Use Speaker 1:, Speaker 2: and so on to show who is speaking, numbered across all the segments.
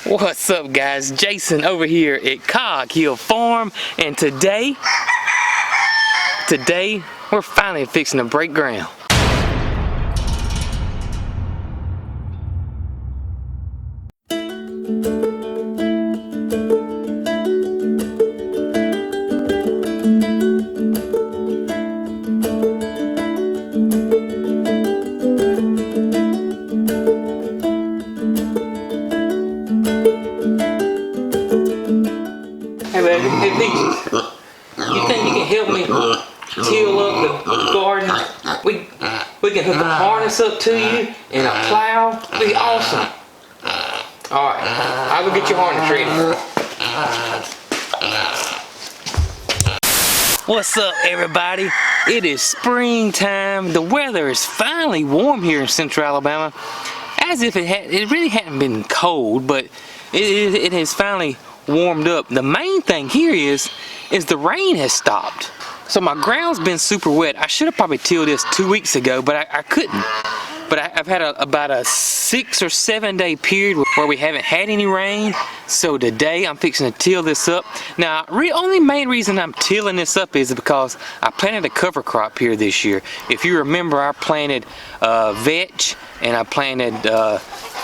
Speaker 1: What's up, guys? Jason over here at Cog Hill Farm, and today we're finally fixing to break ground. Hey baby, hey Peaches, you think you can help me till up the garden? We can hook a harness up to you and a plow. It'd be awesome. Alright, I'll go get your harness ready. What's up, everybody? It is springtime. The weather is finally warm here in Central Alabama. As if it really hadn't been cold, but it has finally warmed up. The main thing here is the rain has stopped. So my ground's been super wet. I should have probably tilled this 2 weeks ago, but I couldn't. But I've had about a 6 or 7 day period where we haven't had any rain. So today I'm fixing to till this up. Now, only main reason I'm tilling this up is because I planted a cover crop here this year. If you remember, I planted vetch, and I planted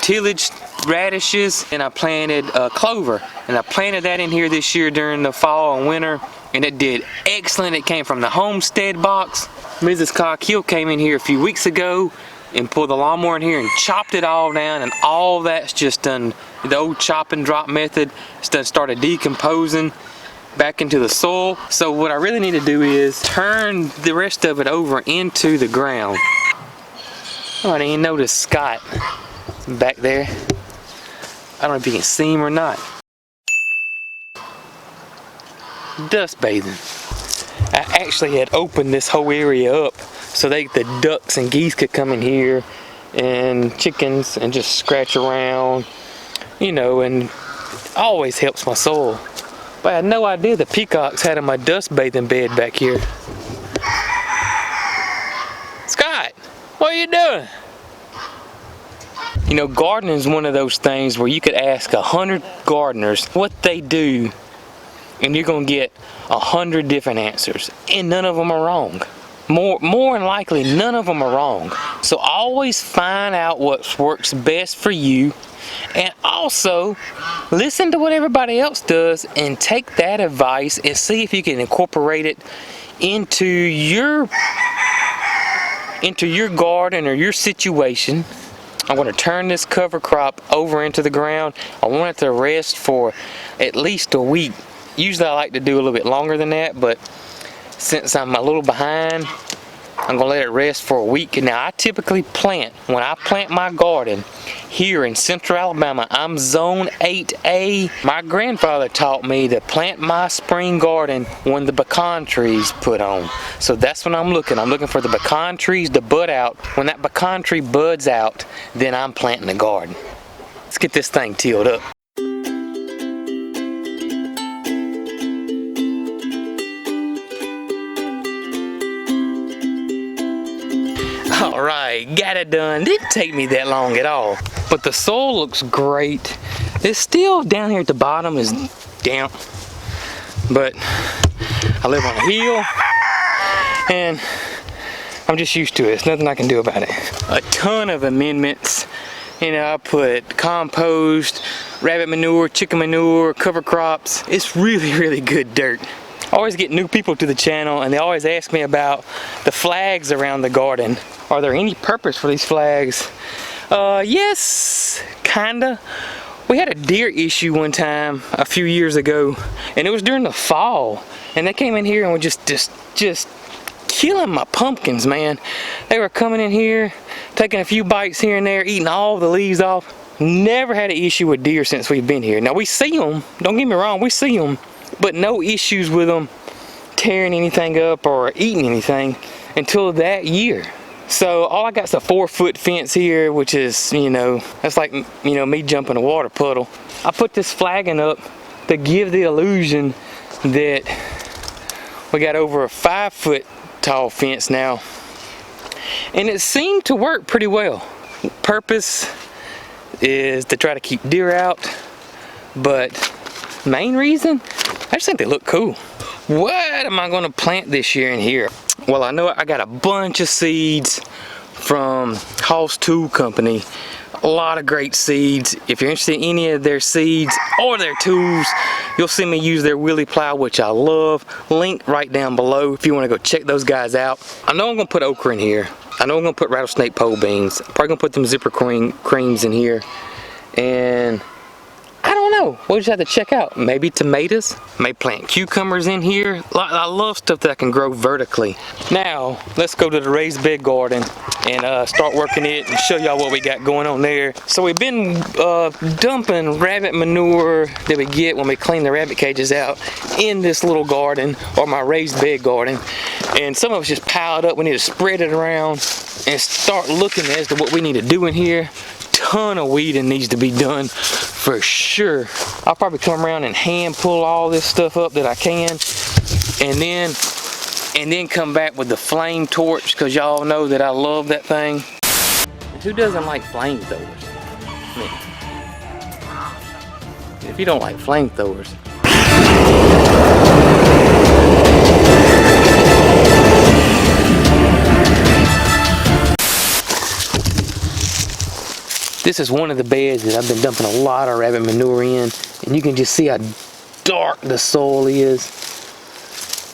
Speaker 1: tillage radishes, and I planted clover, and I planted that in here this year during the fall and winter, and it did excellent. It came from the Homestead box. Mrs. Cog Hill came in here a few weeks ago and pulled the lawnmower in here and chopped it all down, and all that's just done, the old chop and drop method, it's done started decomposing back into the soil. So what I really need to do is turn the rest of it over into the ground. Oh, I didn't even notice Scott back there. I don't know if you can see him or not. Dust bathing. I actually had opened this whole area up so the ducks and geese could come in here, and chickens, and just scratch around, you know, and always helps my soil. But I had no idea the peacocks had my dust bathing bed back here. Scott, what are you doing? You know, gardening is one of those things where you could ask 100 gardeners what they do, and you're gonna get 100 different answers, and none of them are wrong. More than likely, none of them are wrong. So always find out what works best for you, and also listen to what everybody else does and take that advice and see if you can incorporate it into your garden or your situation. I'm going to turn this cover crop over into the ground. I want it to rest for at least a week. Usually I like to do a little bit longer than that, but since I'm a little behind, I'm gonna let it rest for a week. Now, I typically plant, when I plant my garden here in Central Alabama, I'm zone 8A. My grandfather taught me to plant my spring garden when the pecan trees put on. So that's when I'm looking for the pecan trees to bud out. When that pecan tree buds out, then I'm planting the garden. Let's get this thing tilled up. Alright, got it done. Didn't take me that long at all. But the soil looks great. It's still down here at the bottom is damp. But I live on a hill and I'm just used to it. There's nothing I can do about it. A ton of amendments. You know, I put compost, rabbit manure, chicken manure, cover crops. It's really good dirt. I always get new people to the channel, and they always ask me about the flags around the garden. Are there any purpose for these flags? Yes, kinda. We had a deer issue one time a few years ago, and it was during the fall, and they came in here and were just killing my pumpkins, man. They were coming in here, taking a few bites here and there, eating all the leaves off. Never had an issue with deer since we've been here. Now, we see them, don't get me wrong, we see them, but no issues with them tearing anything up or eating anything until that year. So all I got is a 4-foot fence here, which is, you know, that's like, you know, me jumping a water puddle. I put this flagging up to give the illusion that we got over a 5-foot tall fence now, and it seemed to work pretty well. Purpose is to try to keep deer out, but main reason, I just think they look cool. What am I gonna plant this year in here? Well, I know I got a bunch of seeds from Hoss Tool Company. A lot of great seeds. If you're interested in any of their seeds or their tools, you'll see me use their wheelie plow, which I love. Link right down below if you want to go check those guys out. I know I'm gonna put okra in here. I know I'm gonna put rattlesnake pole beans. I'm probably gonna put them zipper creams in here. And I don't know, we'll just have to check out. Maybe tomatoes, may plant cucumbers in here. I love stuff that I can grow vertically. Now, let's go to the raised bed garden and start working it and show y'all what we got going on there. So we've been dumping rabbit manure that we get when we clean the rabbit cages out in this little garden, or my raised bed garden. And some of it's just piled up. We need to spread it around and start looking as to what we need to do in here. Ton of weeding needs to be done for sure. I'll probably come around and hand pull all this stuff up that I can, and then come back with the flame torch, because y'all know that I love that thing. Who doesn't like flamethrowers? I mean, if you don't like flamethrowers, this is one of the beds that I've been dumping a lot of rabbit manure in, and you can just see how dark the soil is.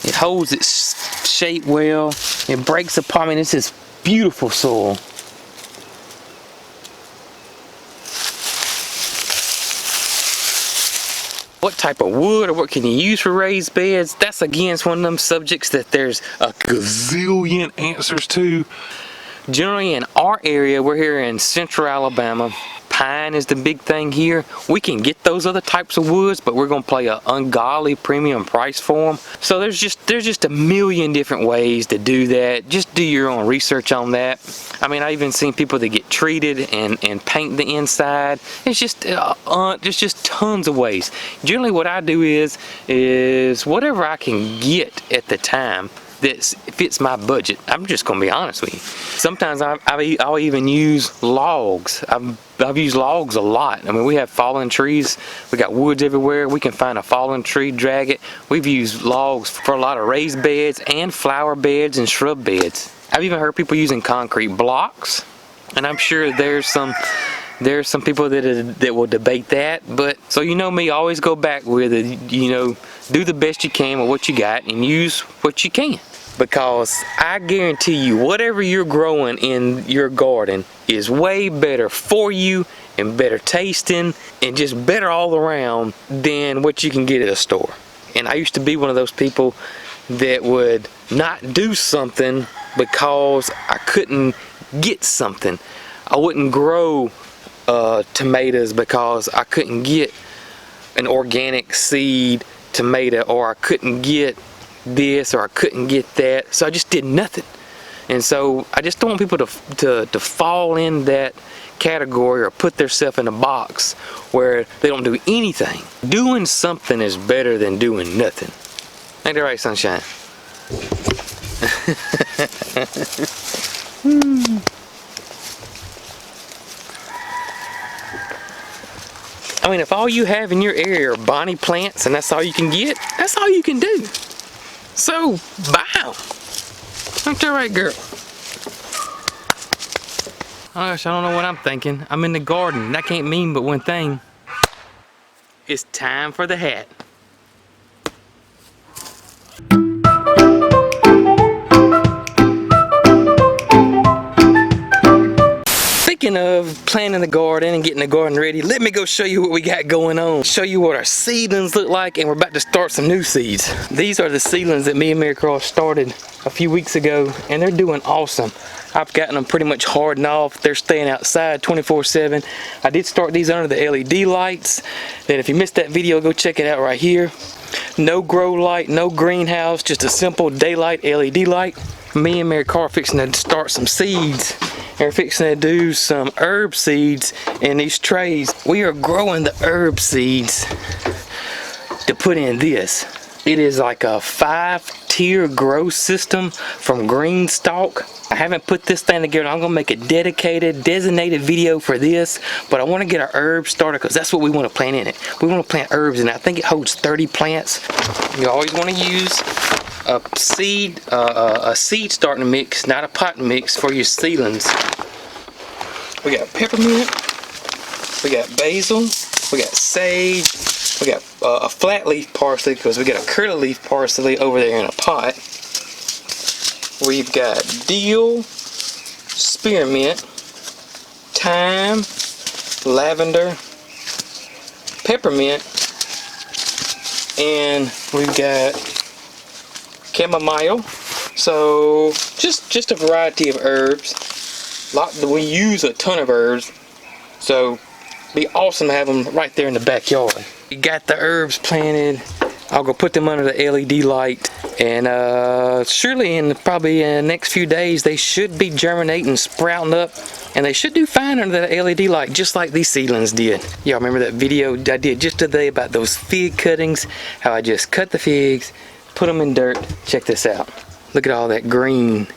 Speaker 1: It holds its shape well. It breaks apart. I mean, it's this beautiful soil. What type of wood or what can you use for raised beds? That's again one of them subjects that there's a gazillion answers to. Generally in our area, we're here in central Alabama. Pine is the big thing here. We can get those other types of woods, but we're gonna pay an ungodly premium price for them. So there's just a million different ways to do that. Just do your own research on that. I mean, I even seen people that get treated and paint the inside. It's just there's just tons of ways. Generally, what I do is whatever I can get at the time that fits my budget. I'm just gonna be honest with you. Sometimes I'll even use logs. I've used logs a lot. I mean, we have fallen trees. We got woods everywhere. We can find a fallen tree, drag it. We've used logs for a lot of raised beds and flower beds and shrub beds. I've even heard people using concrete blocks, and I'm sure there's some people that will debate that. But so you know me, always go back with it. You know, do the best you can with what you got and use what you can. Because I guarantee you, whatever you're growing in your garden is way better for you and better tasting and just better all around than what you can get at a store. And I used to be one of those people that would not do something because I couldn't get something. I wouldn't grow tomatoes because I couldn't get an organic seed tomato, or I couldn't get this, or I couldn't get that, so I just did nothing. And so I just don't want people to fall in that category or put themselves in a box where they don't do anything. Doing something is better than doing nothing. Ain't that right, sunshine? I mean, if all you have in your area are bonnie plants and that's all you can get, that's all you can do. So, bow. Ain't that right, girl? Oh gosh, I don't know what I'm thinking. I'm in the garden. That can't mean but one thing. It's time for the hat. Speaking of planting the garden and getting the garden ready, let me go show you what we got going on. Show you what our seedlings look like, and we're about to start some new seeds. These are the seedlings that me and Mary Cross started a few weeks ago, and they're doing awesome. I've gotten them pretty much hardened off. They're staying outside 24/7. I did start these under the LED lights. Then if you missed that video, go check it out right here. No grow light, no greenhouse, just a simple daylight LED light. Me and Mary Carr are fixing to start some seeds. We're fixing to do some herb seeds in these trays. We are growing the herb seeds to put in this. It is like a 5 tier grow system from Green Stalk. I haven't put this thing together. I'm gonna make a dedicated, designated video for this, but I want to get our herbs started because that's what we want to plant in it. We want to plant herbs, and I think it holds 30 plants. You always want to use a seed starting mix, not a pot mix, for your seedlings. We got peppermint, we got basil, we got sage, we got a flat leaf parsley because we got a curly leaf parsley over there in a pot. We've got dill, spearmint, thyme, lavender, peppermint, and we've got chamomile. So just a variety of herbs. We use a ton of herbs, so it'd be awesome to have them right there in the backyard. You got the herbs planted. I'll go put them under the LED light, and surely in probably in the next few days they should be germinating, sprouting up, and they should do fine under that LED light, just like these seedlings did. Y'all remember that video I did just today about those fig cuttings? How I just cut the figs, put them in dirt. Check this out. Look at all that green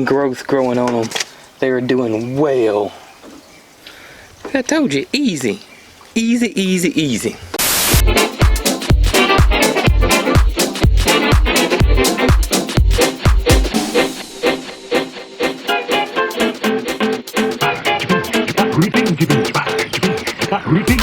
Speaker 1: growth growing on them. They are doing well. I told you, easy, easy, easy, easy.
Speaker 2: Repeat.